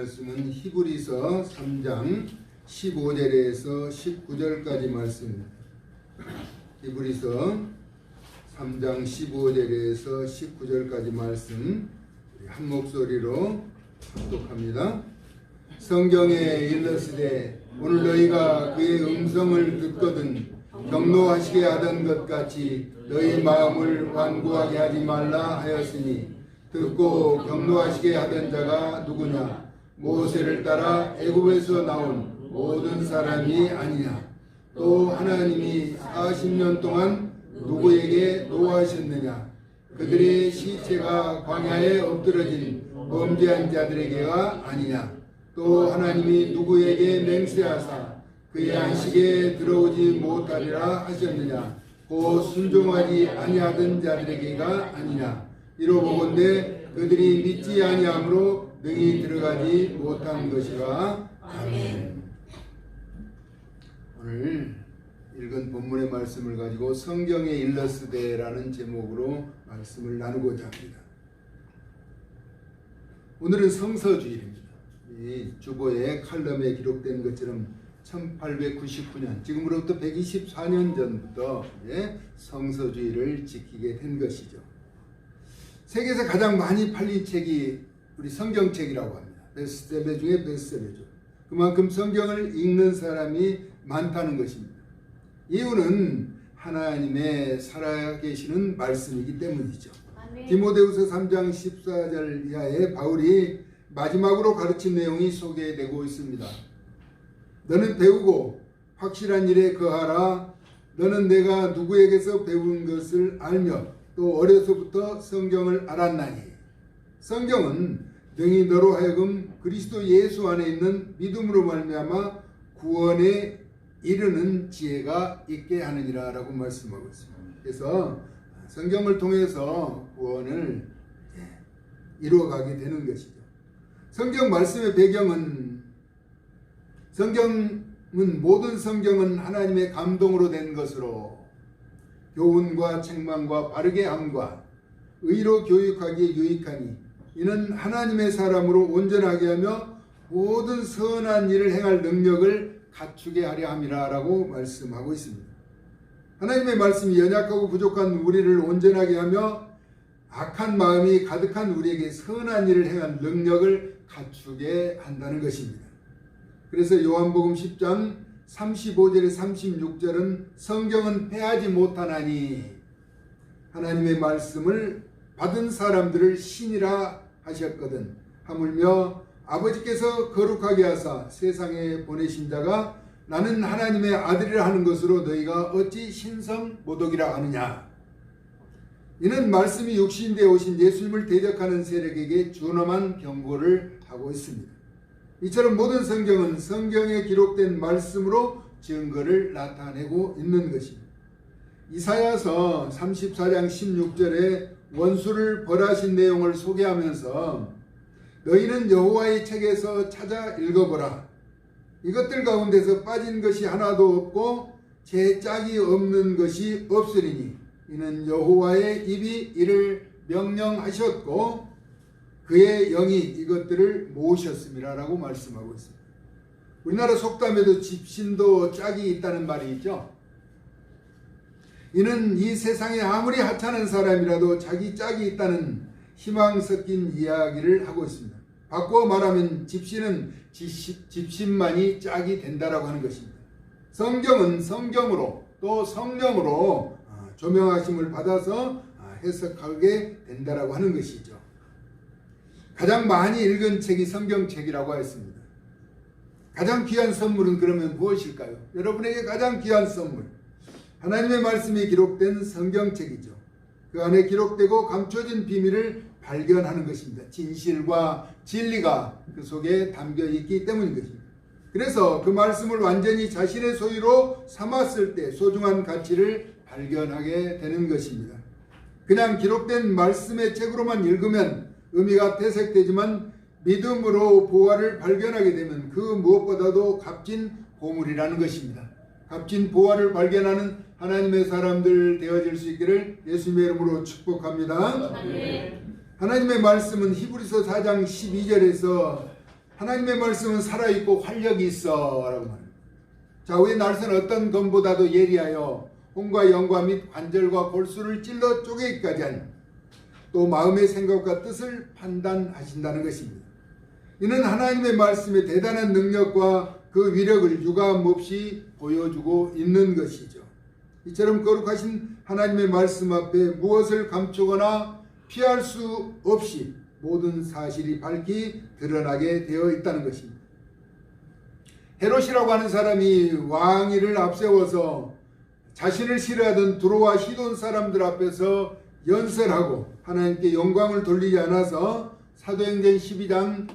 말씀은 히브리서 3장 15절에서 19절까지 말씀입니다. 히브리서 3장 15절에서 19절까지 말씀 한 목소리로 합독합니다. 성경에 일렀으되 오늘 너희가 그의 음성을 듣거든 경노하시게 하던 것 같이 너희 마음을 완고하게 하지 말라 하였으니 듣고 경노하시게 하던 자가 누구냐? 모세를 따라 애굽에서 나온 모든 사람이 아니냐? 또 하나님이 40년 동안 누구에게 노하셨느냐? 그들의 시체가 광야에 엎드러진 범죄한 자들에게가 아니냐? 또 하나님이 누구에게 맹세하사 그의 안식에 들어오지 못하리라 하셨느냐? 곧 순종하지 아니하던 자들에게가 아니냐? 이로보건대 그들이 믿지 아니함으로 능히 들어가지 못한 것이라. 아멘. 오늘 읽은 본문의 말씀을 가지고 성경에 일렀으되라는 제목으로 말씀을 나누고자 합니다. 오늘은 성서주일입니다. 이 주보의 칼럼에 기록된 것처럼 1899년 지금으로부터 124년 전부터 성서주의를 지키게 된 것이죠. 세계에서 가장 많이 팔린 책이 우리 성경책이라고 합니다. 베스트셀러 중에 베스트셀러죠. 그만큼 성경을 읽는 사람이 많다는 것입니다. 이유는 하나님의 살아계시는 말씀이기 때문이죠. 아멘. 디모데후서 3장 14절 이하에 바울이 마지막으로 가르친 내용이 소개되고 있습니다. 너는 배우고 확실한 일에 거하라. 너는 내가 누구에게서 배운 것을 알며 또 어려서부터 성경을 알았나니. 성경은 능히 너로 하여금 그리스도 예수 안에 있는 믿음으로 말미암아 구원에 이르는 지혜가 있게 하느니라 라고 말씀하고 있습니다. 그래서 성경을 통해서 구원을 이루어가게 되는 것이죠. 성경 말씀의 배경은 모든 성경은 하나님의 감동으로 된 것으로 교훈과 책망과 바르게 함과 의로 교육하기에 유익하니 이는 하나님의 사람으로 온전하게 하며 모든 선한 일을 행할 능력을 갖추게 하려 함이라 라고 말씀하고 있습니다. 하나님의 말씀이 연약하고 부족한 우리를 온전하게 하며 악한 마음이 가득한 우리에게 선한 일을 행할 능력을 갖추게 한다는 것입니다. 그래서 요한복음 10장 35절에 36절은 성경은 패하지 못하나니 하나님의 말씀을 받은 사람들을 신이라 하셨거든. 하물며 아버지께서 거룩하게 하사 세상에 보내신 자가 나는 하나님의 아들이라 하는 것으로 너희가 어찌 신성 모독이라 하느냐. 이는 말씀이 육신되어 오신 예수님을 대적하는 세력에게 준엄한 경고를 하고 있습니다. 이처럼 모든 성경은 성경에 기록된 말씀으로 증거를 나타내고 있는 것입니다. 이사야서 34장 16절에 원수를 벌하신 내용을 소개하면서 너희는 여호와의 책에서 찾아 읽어보라. 이것들 가운데서 빠진 것이 하나도 없고 제 짝이 없는 것이 없으리니 이는 여호와의 입이 이를 명령하셨고 그의 영이 이것들을 모으셨습니다 라고 말씀하고 있습니다. 우리나라 속담에도 집신도 짝이 있다는 말이 있죠. 이는 이 세상에 아무리 하찮은 사람이라도 자기 짝이 있다는 희망 섞인 이야기를 하고 있습니다. 바꾸어 말하면 집신은 집신만이 짝이 된다라고 하는 것입니다. 성경은 성경으로 또 성령으로 조명하심을 받아서 해석하게 된다라고 하는 것이죠. 가장 많이 읽은 책이 성경책이라고 하였습니다. 가장 귀한 선물은 그러면 무엇일까요? 여러분에게 가장 귀한 선물, 하나님의 말씀이 기록된 성경책이죠. 그 안에 기록되고 감춰진 비밀을 발견하는 것입니다. 진실과 진리가 그 속에 담겨 있기 때문인 것입니다. 그래서 그 말씀을 완전히 자신의 소유로 삼았을 때 소중한 가치를 발견하게 되는 것입니다. 그냥 기록된 말씀의 책으로만 읽으면 의미가 퇴색되지만 믿음으로 보화를 발견하게 되면 그 무엇보다도 값진 보물이라는 것입니다. 값진 보화를 발견하는 하나님의 사람들 되어질 수 있기를 예수님의 이름으로 축복합니다. 하나님의 말씀은 히브리서 4장 12절에서 하나님의 말씀은 살아있고 활력이 있어 라고 말합니다. 좌우의 날선 어떤 검보다도 예리하여 혼과 영과 및 관절과 골수를 찔러 쪼개기까지 하니 또 마음의 생각과 뜻을 판단하신다는 것입니다. 이는 하나님의 말씀의 대단한 능력과 그 위력을 유감 없이 보여주고 있는 것이죠. 이처럼 거룩하신 하나님의 말씀 앞에 무엇을 감추거나 피할 수 없이 모든 사실이 밝히 드러나게 되어 있다는 것입니다. 헤롯이라고 하는 사람이 왕위를 앞세워서 자신을 싫어하던 두로와 시돈 사람들 앞에서 연설하고 하나님께 영광을 돌리지 않아서 사도행전 12장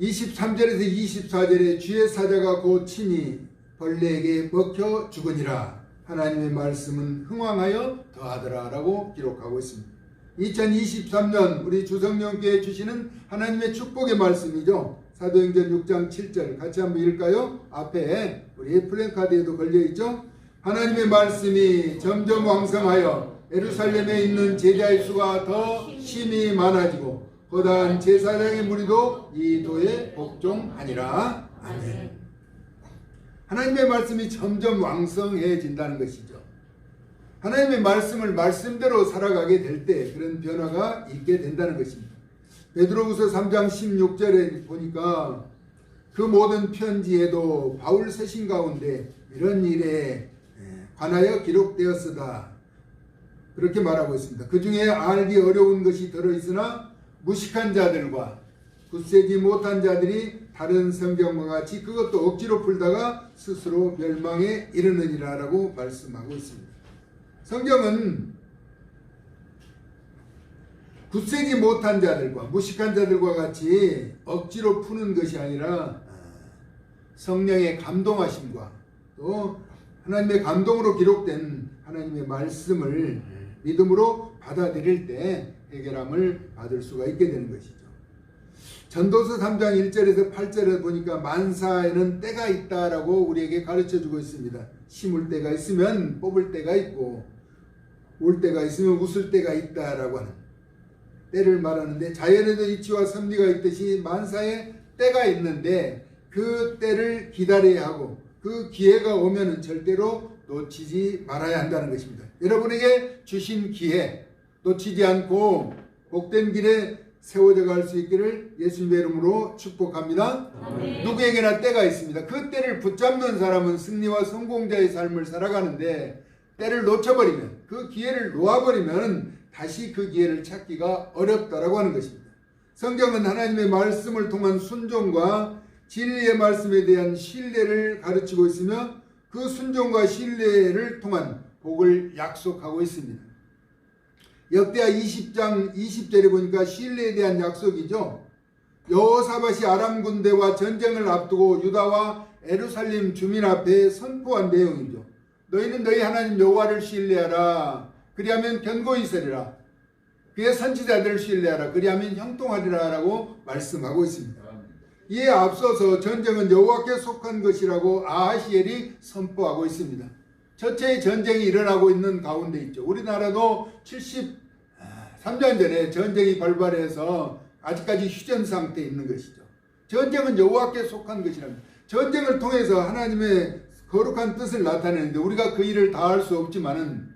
23절에서 24절에 주의 사자가 곧 친히 벌레에게 먹혀 죽으니라. 하나님의 말씀은 흥왕하여 더하더라 라고 기록하고 있습니다. 2023년 우리 주성령교회 주시는 하나님의 축복의 말씀이죠. 사도행전 6장 7절 같이 한번 읽을까요? 앞에 우리 플랜카드에도 걸려있죠. 하나님의 말씀이 점점 왕성하여 예루살렘에 있는 제자의 수가 더 심히 많아지고 거대한 제사장의 무리도 이 도에 복종하니라. 아멘. 하나님의 말씀이 점점 왕성해진다는 것이죠. 하나님의 말씀을 말씀대로 살아가게 될 때 그런 변화가 있게 된다는 것입니다. 베드로후서 3장 16절에 보니까 그 모든 편지에도 바울 서신 가운데 이런 일에 관하여 기록되었으다 그렇게 말하고 있습니다. 그 중에 알기 어려운 것이 들어있으나 무식한 자들과 굳세지 못한 자들이 다른 성경과 같이 그것도 억지로 풀다가 스스로 멸망에 이르느니라 라고 말씀하고 있습니다. 성경은 굳세지 못한 자들과 무식한 자들과 같이 억지로 푸는 것이 아니라 성령의 감동하심과 또 하나님의 감동으로 기록된 하나님의 말씀을 믿음으로 받아들일 때 해결함을 받을 수가 있게 되는 것이죠. 전도서 3장 1절에서 8절에 보니까 만사에는 때가 있다라고 우리에게 가르쳐주고 있습니다. 심을 때가 있으면 뽑을 때가 있고 울 때가 있으면 웃을 때가 있다라고 하는 때를 말하는데, 자연에도 이치와 섭리가 있듯이 만사에 때가 있는데 그 때를 기다려야 하고 그 기회가 오면은 절대로 놓치지 말아야 한다는 것입니다. 여러분에게 주신 기회 놓치지 않고 복된 길에 세워져 갈 수 있기를 예수님의 이름으로 축복합니다. 아멘. 누구에게나 때가 있습니다. 그 때를 붙잡는 사람은 승리와 성공자의 삶을 살아가는데 때를 놓쳐버리면, 그 기회를 놓아버리면 다시 그 기회를 찾기가 어렵다라고 하는 것입니다. 성경은 하나님의 말씀을 통한 순종과 진리의 말씀에 대한 신뢰를 가르치고 있으며 그 순종과 신뢰를 통한 복을 약속하고 있습니다. 역대하 20장 20절에 보니까 신뢰에 대한 약속이죠. 여호사밧이 아람 군대와 전쟁을 앞두고 유다와 예루살렘 주민 앞에 선포한 내용이죠. 너희는 너희 하나님 여호와를 신뢰하라. 그리하면 견고히 있으리라. 그의 선지자들을 신뢰하라. 그리하면 형통하리라 라고 말씀하고 있습니다. 이에 앞서서 전쟁은 여호와께 속한 것이라고 아하시엘이 선포하고 있습니다. 전체의 전쟁이 일어나고 있는 가운데 있죠. 우리나라도 73년 전에 전쟁이 발발해서 아직까지 휴전 상태에 있는 것이죠. 전쟁은 여호와께 속한 것이랍니다. 전쟁을 통해서 하나님의 거룩한 뜻을 나타내는데 우리가 그 일을 다 할 수 없지만은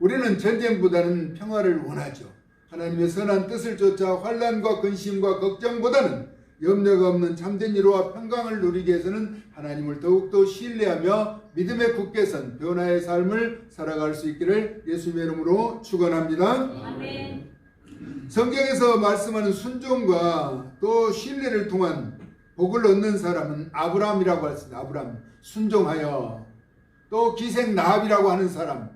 우리는 전쟁보다는 평화를 원하죠. 하나님의 선한 뜻을 쫓아 환난과 근심과 걱정보다는 염려가 없는 참된 위로와 평강을 누리기 위해서는 하나님을 더욱더 신뢰하며 믿음의 굳게 선 변화의 삶을 살아갈 수 있기를 예수님의 이름으로 축원합니다. 아멘. 성경에서 말씀하는 순종과 또 신뢰를 통한 복을 얻는 사람은 아브라함이라고 했습니다. 아브라함, 순종하여. 또 기생 라합이라고 하는 사람,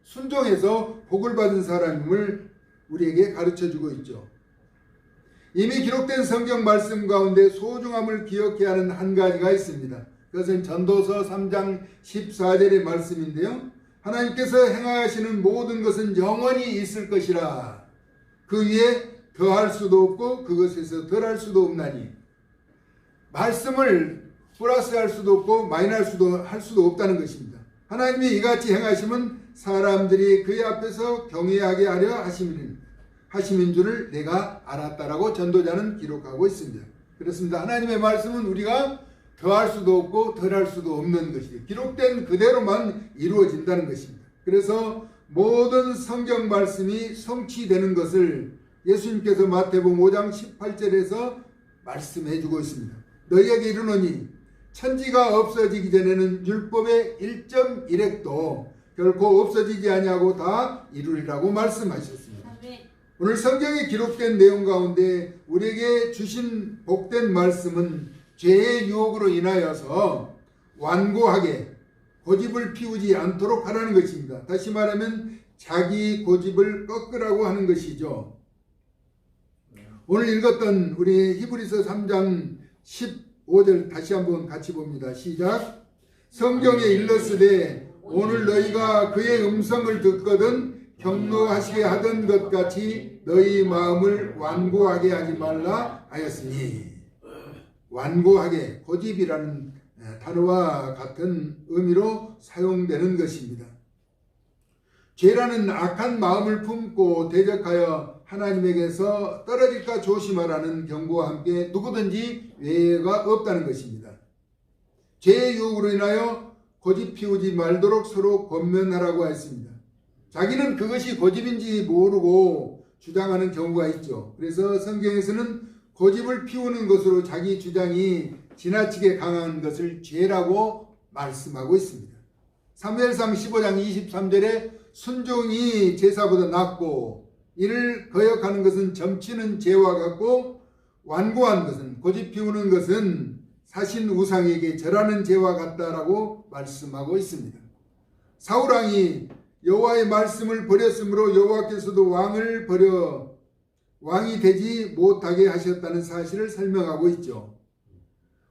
순종해서 복을 받은 사람임을 우리에게 가르쳐주고 있죠. 이미 기록된 성경 말씀 가운데 소중함을 기억해야 하는 한 가지가 있습니다. 그것은 전도서 3장 14절의 말씀인데요. 하나님께서 행하시는 모든 것은 영원히 있을 것이라. 그 위에 더할 수도 없고 그것에서 덜할 수도 없나니. 말씀을 플러스할 수도 없고 마이너스 할 수도 없다는 것입니다. 하나님이 이같이 행하시면 사람들이 그의 앞에서 경외하게 하려 하심인 줄을 내가 알았다라고 전도자는 기록하고 있습니다. 그렇습니다. 하나님의 말씀은 우리가 더할 수도 없고 덜할 수도 없는 것이죠. 기록된 그대로만 이루어진다는 것입니다. 그래서 모든 성경 말씀이 성취되는 것을 예수님께서 마태복음 5장 18절에서 말씀해 주고 있습니다. 너희에게 이르노니 천지가 없어지기 전에는 율법의 1.1획도 결코 없어지지 아니하고 다 이루리라고 말씀하셨습니다. 오늘 성경에 기록된 내용 가운데 우리에게 주신 복된 말씀은 죄의 유혹으로 인하여서 완고하게 고집을 피우지 않도록 하라는 것입니다. 다시 말하면 자기 고집을 꺾으라고 하는 것이죠. 오늘 읽었던 우리 히브리서 3장 15절 다시 한번 같이 봅니다. 시작. 성경에 일렀으되 오늘 너희가 그의 음성을 듣거든 경노하시게 하던 것 같이 너희 마음을 완고하게 하지 말라 하였으니, 완고하게 고집이라는 단어와 같은 의미로 사용되는 것입니다. 죄라는 악한 마음을 품고 대적하여 하나님에게서 떨어질까 조심하라는 경고와 함께 누구든지 외회가 없다는 것입니다. 죄의 유혹으로 인하여 고집 피우지 말도록 서로 권면하라고 했습니다. 자기는 그것이 고집인지 모르고 주장하는 경우가 있죠. 그래서 성경에서는 고집을 피우는 것으로 자기 주장이 지나치게 강한 것을 죄라고 말씀하고 있습니다. 사무엘상 15장 23절에 순종이 제사보다 낫고 이를 거역하는 것은 점치는 죄와 같고 완고한 것은, 고집 피우는 것은 사신 우상에게 절하는 죄와 같다라고 말씀하고 있습니다. 사울왕이 여호와의 말씀을 버렸으므로 여호와께서도 왕을 버려 왕이 되지 못하게 하셨다는 사실을 설명하고 있죠.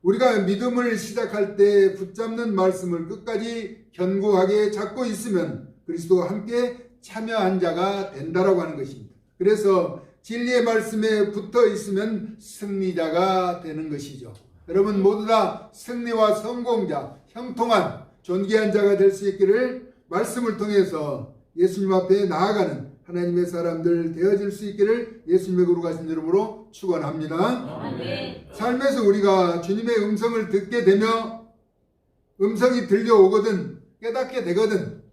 우리가 믿음을 시작할 때 붙잡는 말씀을 끝까지 견고하게 잡고 있으면 그리스도와 함께 참여한 자가 된다라고 하는 것입니다. 그래서 진리의 말씀에 붙어 있으면 승리자가 되는 것이죠. 여러분 모두 다 승리와 성공자, 형통한 존귀한 자가 될 수 있기를 말씀을 통해서 예수님 앞에 나아가는 하나님의 사람들 되어질 수 있기를 예수님의 거룩하신 이름으로 축원합니다. 아멘. 삶에서 우리가 주님의 음성을 듣게 되며 음성이 들려오거든 깨닫게 되거든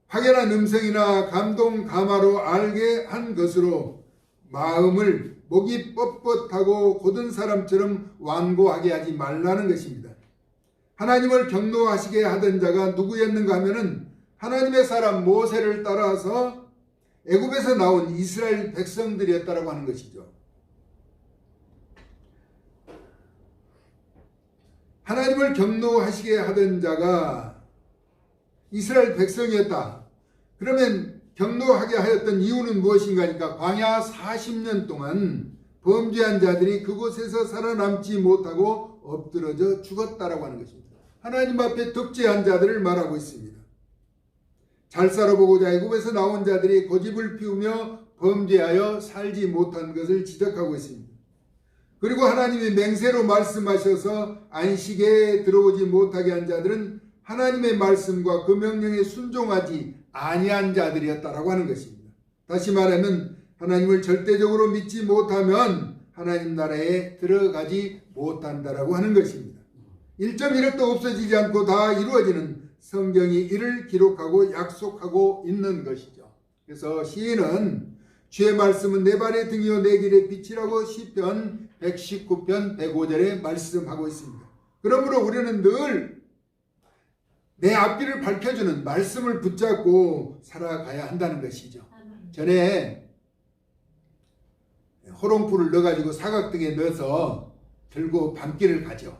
확연한 음성이나 감동 감화로 알게 한 것으로 마음을 목이 뻣뻣하고 곧은 사람처럼 완고하게 하지 말라는 것입니다. 하나님을 경노하시게 하던 자가 누구였는가 하면은 하나님의 사람 모세를 따라서 애굽에서 나온 이스라엘 백성들이었다라고 하는 것이죠. 하나님을 경노하시게 하던 자가 이스라엘 백성이었다. 그러면 경노하게 하였던 이유는 무엇인가 하니까 광야 40년 동안 범죄한 자들이 그곳에서 살아남지 못하고 엎드러져 죽었다라고 하는 것입니다. 하나님 앞에 덕죄한 자들을 말하고 있습니다. 잘 살아보고자 애굽에서 나온 자들이 고집을 피우며 범죄하여 살지 못한 것을 지적하고 있습니다. 그리고 하나님이 맹세로 말씀하셔서 안식에 들어오지 못하게 한 자들은 하나님의 말씀과 그 명령에 순종하지 아니한 자들이었다라고 하는 것입니다. 다시 말하면 하나님을 절대적으로 믿지 못하면 하나님 나라에 들어가지 못한다라고 하는 것입니다. 1.1획도 없어지지 않고 다 이루어지는 성경이 이를 기록하고 약속하고 있는 것이죠. 그래서 시인은 주의 말씀은 내 발의 등이요 내 길의 빛이라고 시편 119편 105절에 말씀하고 있습니다. 그러므로 우리는 늘 내 앞길을 밝혀주는 말씀을 붙잡고 살아가야 한다는 것이죠. 전에 호롱불을 넣어가지고 사각등에 넣어서 들고 밤길을 가죠.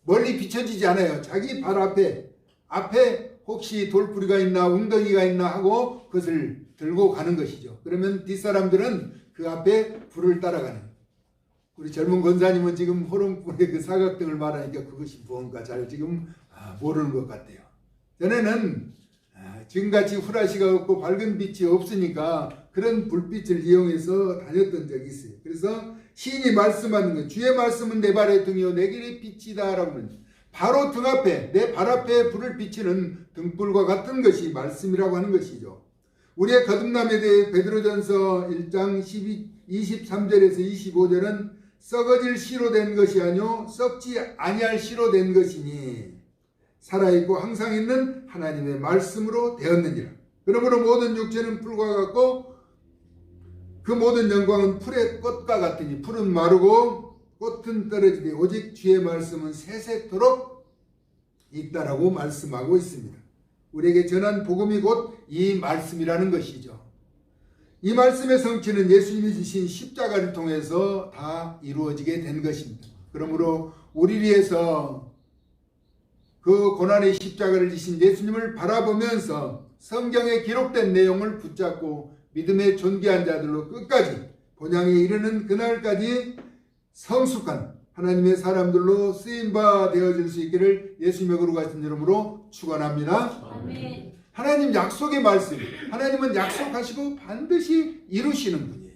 멀리 비춰지지 않아요. 자기 발 앞에 혹시 돌뿌리가 있나 웅덩이가 있나 하고 그것을 들고 가는 것이죠. 그러면 뒷사람들은 그 앞에 불을 따라가는. 우리 젊은 권사님은 지금 호롱불의 그 사각등을 말하니까 그것이 무언가 잘 지금 모르는 것 같아요. 전에는 지금같이 후라시가 없고 밝은 빛이 없으니까 그런 불빛을 이용해서 다녔던 적이 있어요. 그래서 시인이 말씀하는 것, 주의 말씀은 내 발의 등이요 내 길의 빛이다 라고 하는 바로 등 앞에 내 발 앞에 불을 비치는 등불과 같은 것이 말씀이라고 하는 것이죠. 우리의 거듭남에 대해 베드로전서 1장 23절에서 25절은 썩어질 씨로 된 것이 아니요 썩지 아니할 씨로 된 것이니 살아있고 항상 있는 하나님의 말씀으로 되었느니라. 그러므로 모든 육체는 풀과 같고 그 모든 영광은 풀의 꽃과 같으니 풀은 마르고 꽃은 떨어지되 오직 주의 말씀은 세세토록 있다라고 말씀하고 있습니다. 우리에게 전한 복음이 곧 이 말씀이라는 것이죠. 이 말씀의 성취는 예수님이 지신 십자가를 통해서 다 이루어지게 된 것입니다. 그러므로 우리 위해서 그 고난의 십자가를 지신 예수님을 바라보면서 성경에 기록된 내용을 붙잡고 믿음의 존귀한 자들로 끝까지 본향에 이르는 그날까지 성숙한 하나님의 사람들로 쓰임바 되어질 수 있기를 예수님의 거룩하신 이름으로 축원합니다. 아멘. 하나님 약속의 말씀, 하나님은 약속하시고 반드시 이루시는 분이에요.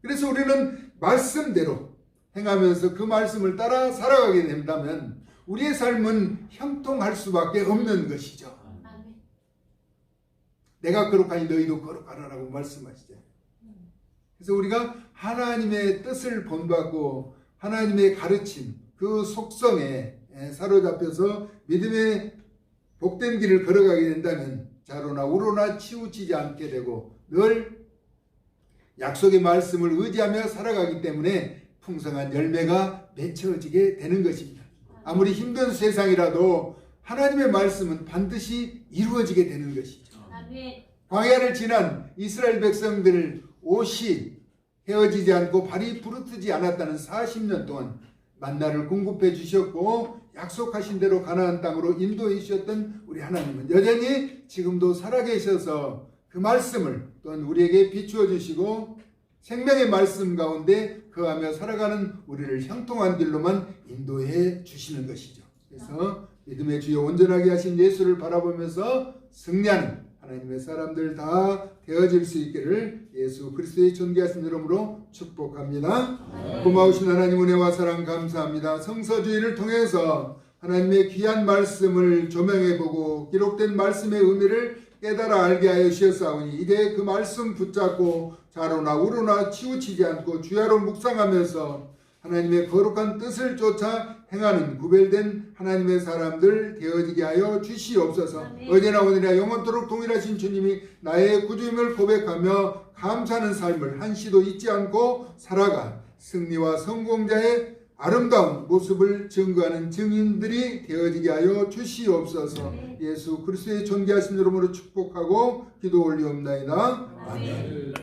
그래서 우리는 말씀대로 행하면서 그 말씀을 따라 살아가게 된다면 우리의 삶은 형통할 수밖에 없는 것이죠. 내가 거룩하니 너희도 거룩하라라고 말씀하시죠. 그래서 우리가 하나님의 뜻을 본받고 하나님의 가르침, 그 속성에 사로잡혀서 믿음의 복된 길을 걸어가게 된다면 좌로나 우로나 치우치지 않게 되고 늘 약속의 말씀을 의지하며 살아가기 때문에 풍성한 열매가 맺혀지게 되는 것입니다. 아무리 힘든 세상이라도 하나님의 말씀은 반드시 이루어지게 되는 것이죠. 광야를 지난 이스라엘 백성들 옷이 헤어지지 않고 발이 부르트지 않았다는 40년 동안 만나를 공급해 주셨고 약속하신 대로 가나안 땅으로 인도해 주셨던 우리 하나님은 여전히 지금도 살아계셔서 그 말씀을 또한 우리에게 비추어 주시고 생명의 말씀 가운데 거하며 살아가는 우리를 형통한 길로만 인도해 주시는 것이죠. 그래서 믿음의 주여 온전하게 하신 예수를 바라보면서 승리하는 하나님의 사람들 다 되어질 수 있기를 예수 그리스도의 존귀하신 이름으로 축복합니다. 고마우신 하나님 은혜와 사랑 감사합니다. 성서주의를 통해서 하나님의 귀한 말씀을 조명해보고 기록된 말씀의 의미를 깨달아 알게 하여 주셨사오니 이제 그 말씀 붙잡고 좌로나 우로나 치우치지 않고 주야로 묵상하면서 하나님의 거룩한 뜻을 쫓아 행하는 구별된 하나님의 사람들 되어지게 하여 주시옵소서. 어제나 오늘이나 영원토록 동일하신 주님이 나의 구주임을 고백하며 감사하는 삶을 한시도 잊지 않고 살아가 승리와 성공자의 아름다운 모습을 증거하는 증인들이 되어지게 하여 주시옵소서. 예수 그리스도의 존귀하신 이름으로 축복하고 기도 올리옵나이다. 아멘.